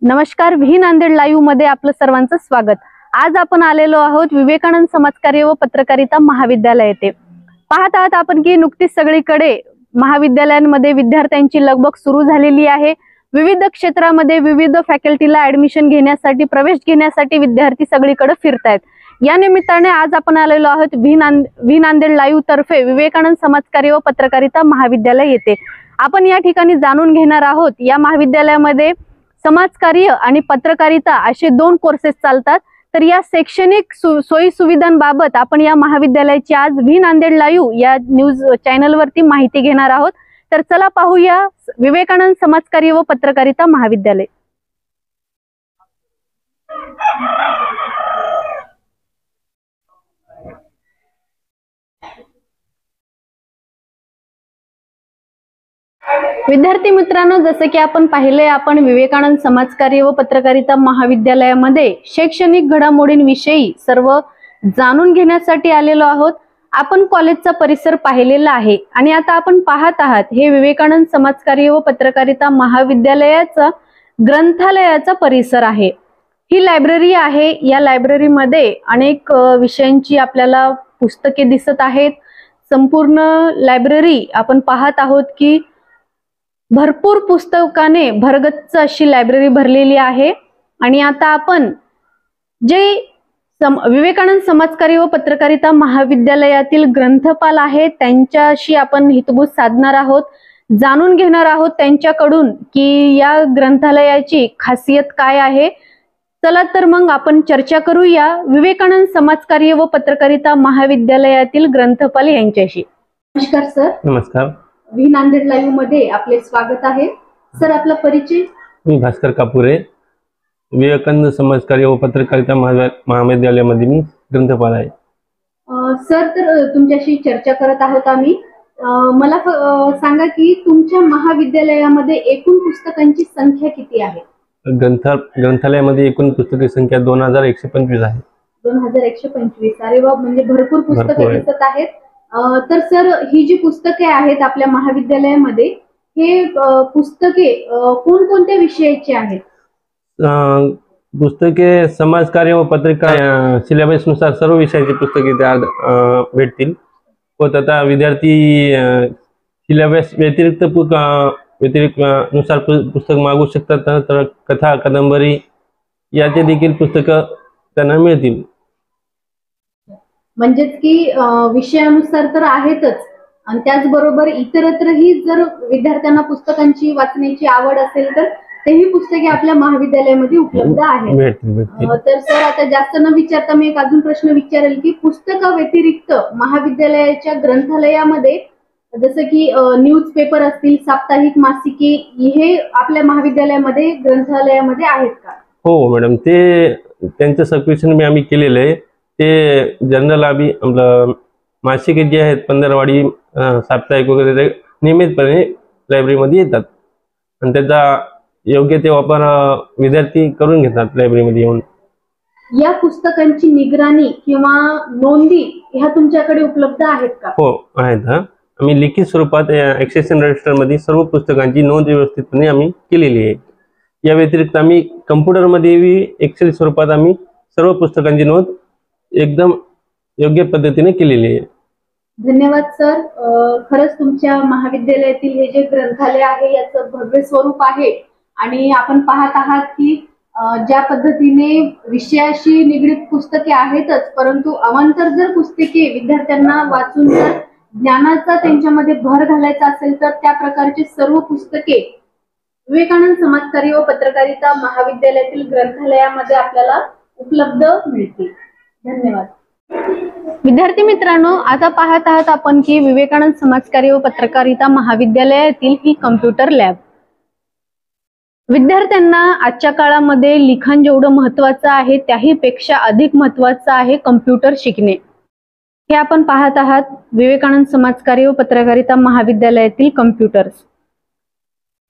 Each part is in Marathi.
नमस्कार, व्ही नांदेड लाईव्ह मध्ये आपलं सर्वांचं स्वागत। आज आपण आलेलो आहोत विवेकानंद समाजकार्य व पत्रकारिता महाविद्यालय येथे। पाहत आहात आपण की नुकतीच सगळीकडे महाविद्यालयांमध्ये विद्यार्थ्यांची लगबग सुरू झालेली आहे। विविध क्षेत्रामध्ये विविध फॅकल्टीला ऍडमिशन घेण्यासाठी, प्रवेश घेण्यासाठी विद्यार्थी सगळीकडे फिरतायत। या निमित्ताने आज आपण आलेलो आहोत व्ही नांदेड लाईव्ह तर्फे विवेकानंद समाजकार्य व पत्रकारिता महाविद्यालय येथे। आपण या ठिकाणी जाणून घेणार आहोत या महाविद्यालयामध्ये समाजकार्य आणि पत्रकारिता असे दोन कोर्सेस चालतात। तर या शैक्षणिक सोयी सुविधांबाबत आपण या महाविद्यालयाची आज व्ही नांदेड लाईव्ह या न्यूज चॅनल वरती माहिती घेणार आहोत। तर चला पाहूया विवेकानंद समाजकार्य व पत्रकारिता महाविद्यालय। विद्यार्थी मित्रांनो, जसे की आपण पाहिले, आपण विवेकानंद समाजकार्य व पत्रकारिता महाविद्यालयामध्ये शैक्षणिक घडामोडींविषयी सर्व जाणून घेण्यासाठी आलेलो आहोत। आपण कॉलेजचा परिसर पाहिलेला आहे आणि आता आपण पाहत आहात हे विवेकानंद समाजकार्य व पत्रकारिता महाविद्यालयाचा ग्रंथालयाचा परिसर आहे। ही लायब्ररी आहे। या लायब्ररीमध्ये अनेक विषयांची आपल्याला पुस्तके दिसत आहेत। संपूर्ण लायब्ररी आपण पाहत आहोत की भरपूर पुस्तकाने भरगच्च अशी लायब्ररी भरलेली आहे। आणि आता आपण जे विवेकानंद समाजकार्य व पत्रकारिता महाविद्यालयातील ग्रंथपाल आहेत त्यांच्याशी आपण हितगुज साधणार आहोत, जाणून घेणार आहोत त्यांच्याकडून की या ग्रंथालयाची खासियत काय आहे। चला तर मग आपण चर्चा करूया विवेकानंद समाजकार्य व पत्रकारिता महाविद्यालयातील ग्रंथपाल यांच्याशी। नमस्कार सर। नमस्कार। व्ही नांदेड लाईव्ह मध्ये आपले स्वागत आहे। सर, आपला परिचय? मी भास्कर कापुरे, विवेकानंद समाजकार्य व पत्रकारिता महाविद्यालयामध्ये मी ग्रंथपाल आहे। सर, तर तुमच्याशी चर्चा करत आहोत आम्ही। मला सांगा की तुमच्या महाविद्यालयामध्ये एकूण पुस्तकांची संख्या किती आहे? ग्रंथालयामध्ये एकूण पुस्तकांची संख्या 2125 आहे। 2125। अरे वा, म्हणजे भरपूर पुस्तके दिसत आहेत। तर सर, ही जी पुस्तके आहेत आपल्या महाविद्यालयामध्ये, हे पुस्तके कोणकोणत्या विषयाची आहेत? पुस्तके समाजकार्य व पत्रकारिता सिलेबस नुसार सर्व विषयाची पुस्तके भेटतील। व तथा विद्यार्थी सिलेबस व्यतिरिक्त नुसार पुस्तक मागू शकतात। तर कथा, कादंबरी याचे देखील पुस्तकं त्यांना मिळतील। म्हणजेच की विषयानुसार तर आहेतच, आणि त्याचबरोबर इतरत्रही जर विद्यार्थ्यांना पुस्तकांची वाचण्याची आवड असेल तर तेही पुस्तके आपल्या महाविद्यालयामध्ये उपलब्ध आहेत। तर सर, आता जास्त न विचारता मी एक अजून प्रश्न विचारेल की पुस्तका व्यतिरिक्त महाविद्यालयाच्या ग्रंथालयामध्ये जसं की न्यूजपेपर असतील, साप्ताहिक मासिके, हे आपल्या महाविद्यालयामध्ये ग्रंथालयामध्ये आहेत का? हो मॅडम, ते त्यांचं सबस्क्रिप्शन आम्ही केलेलं आहे। ते जनरल आपलं मासिके जे आहेत, पंधरवाडी, साप्ताहिक वगैरे नियमितपणे लायब्ररीमध्ये येतात आणि त्याचा योग्य ते वापर विद्यार्थी करून घेतात लायब्ररीमध्ये येऊन। या पुस्तकांची निगराणी किंवा नोंदी ह्या तुमच्याकडे उपलब्ध आहेत का? हो, आहेत। आम्ही लिखित स्वरूपात एक्सेशन रजिस्टर मध्ये सर्व पुस्तकांची नोंद व्यवस्थितपणे आम्ही केलेली आहे। या व्यतिरिक्त आम्ही कम्प्युटरमध्ये एक्सेल स्वरूपात आम्ही सर्व पुस्तकांची नोंद एकदम योग्य पद्धतीने केलेली आहे। धन्यवाद सर। खरंच तुमच्या महाविद्यालयातील हे जे ग्रंथालय आहे याचं भव्य स्वरूप आहे आणि आपण पाहत आहात की ज्या पद्धतीने विषयाशी निगडीत पुस्तके आहेतच, परंतु अवांतर जर पुस्तके विद्यार्थ्यांना वाचून जर ज्ञानाचा त्यांच्यामध्ये भर घालायचा असेल तर त्या प्रकारची सर्व पुस्तके विवेकानंद समाजकार्य व पत्रकारिता महाविद्यालयातील ग्रंथालयामध्ये आपल्याला उपलब्ध मिळतील। धन्यवाद। विद्यार्थी मित्रांनो, आता पाहत आहात आपण की विवेकानंद समाजकार्य व पत्रकारिता महाविद्यालयातील ही कम्प्युटर लॅब। विद्यार्थ्यांना आजच्या काळामध्ये लिखाण जेवढं महत्त्वाचं आहे त्याही पेक्षा अधिक महत्त्वाचं आहे कम्प्युटर शिकणे। हे आपण पाहत आहात विवेकानंद समाजकार्य व पत्रकारिता महाविद्यालयातील कम्प्युटर्स।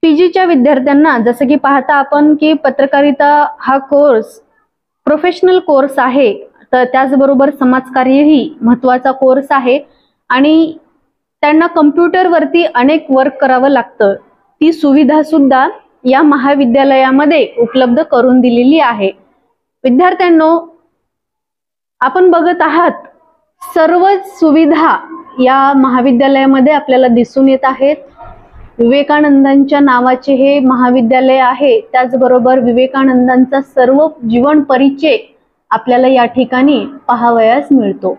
पीजीच्या विद्यार्थ्यांना जसं की पाहता आपण की पत्रकारिता हा कोर्स प्रोफेशनल कोर्स आहे, तर त्याचबरोबर समाजकार्य ही महत्त्वाचा कोर्स आहे आणि त्यांना कम्प्युटरवरती अनेक वर्क करावं लागतं। ती सुविधा सुद्धा या महाविद्यालयामध्ये उपलब्ध करून दिलेली आहे। विद्यार्थ्यांनो, आपण बघत आहात सर्व सुविधा या महाविद्यालयामध्ये आपल्याला दिसून येत आहेत। विवेकानंदांच्या नावाचे हे महाविद्यालय आहे, त्याचबरोबर विवेकानंदांचा सर्व जीवन परिचय आपल्याला या ठिकाणी पाहावयास मिळतो।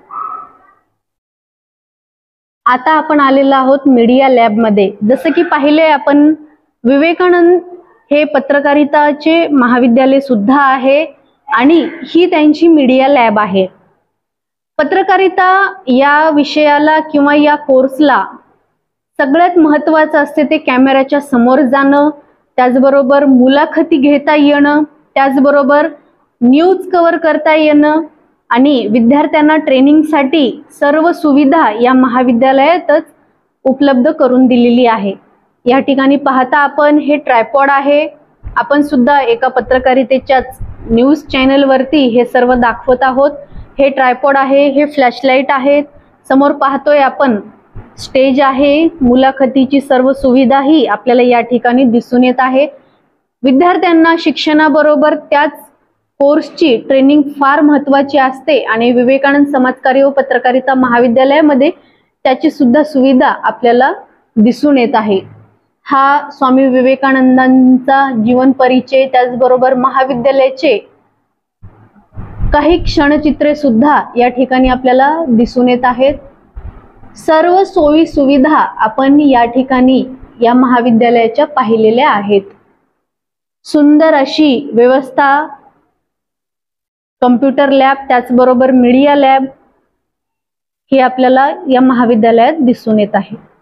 आता आपण आलेलो आहोत मीडिया लॅब मध्ये। जसं की पाहिले आपण, विवेकानंद हे पत्रकारिताचे महाविद्यालय सुद्धा आहे आणि ही त्यांची मीडिया लॅब आहे। पत्रकारिता या विषयाला किंवा या कोर्सला सगळ्यात महत्त्वाचं असते ते कॅमेऱ्याच्या समोर जाणं, त्याचबरोबर मुलाखती घेता येणं, त्याचबरोबर न्यूज कव्हर करता येणं आणि विद्यार्थ्यांना ट्रेनिंगसाठी सर्व सुविधा या महाविद्यालयातच उपलब्ध करून दिलेली आहे। या ठिकाणी पाहता आपण हे ट्रायपॉड आहे। आपण सुद्धा एका पत्रकारितेच्याच न्यूज चॅनल वरती हे सर्व दाखवत आहोत। हे ट्रायपॉड आहे, हे फ्लॅशलाइट आहेत, समोर पाहतोय आपण स्टेज आहे, मुलाखतीची सर्व सुविधाही आपल्याला या ठिकाणी दिसून येत आहे। विद्यार्थ्यांना शिक्षणाबरोबर त्याच कोर्सची ट्रेनिंग फार महत्त्वाची असते आणि विवेकानंद समाजकार्य व पत्रकारिता महाविद्यालयामध्ये त्याची सुद्धा सुविधा आपल्याला दिसून येत आहे। हा स्वामी विवेकानंदांचा जीवन परिचय, त्याचबरोबर महाविद्यालयाचे काही क्षणचित्रे सुद्धा या ठिकाणी आपल्याला दिसून येत आहेत। सर्व सोयी सुविधा आपण या ठिकाणी या महाविद्यालयाच्या पाहिलेल्या आहेत। सुंदर अशी व्यवस्था, कम्प्युटर लॅब, त्याचबरोबर मीडिया लॅब हे आपल्याला या महाविद्यालयात दिसून येत आहे।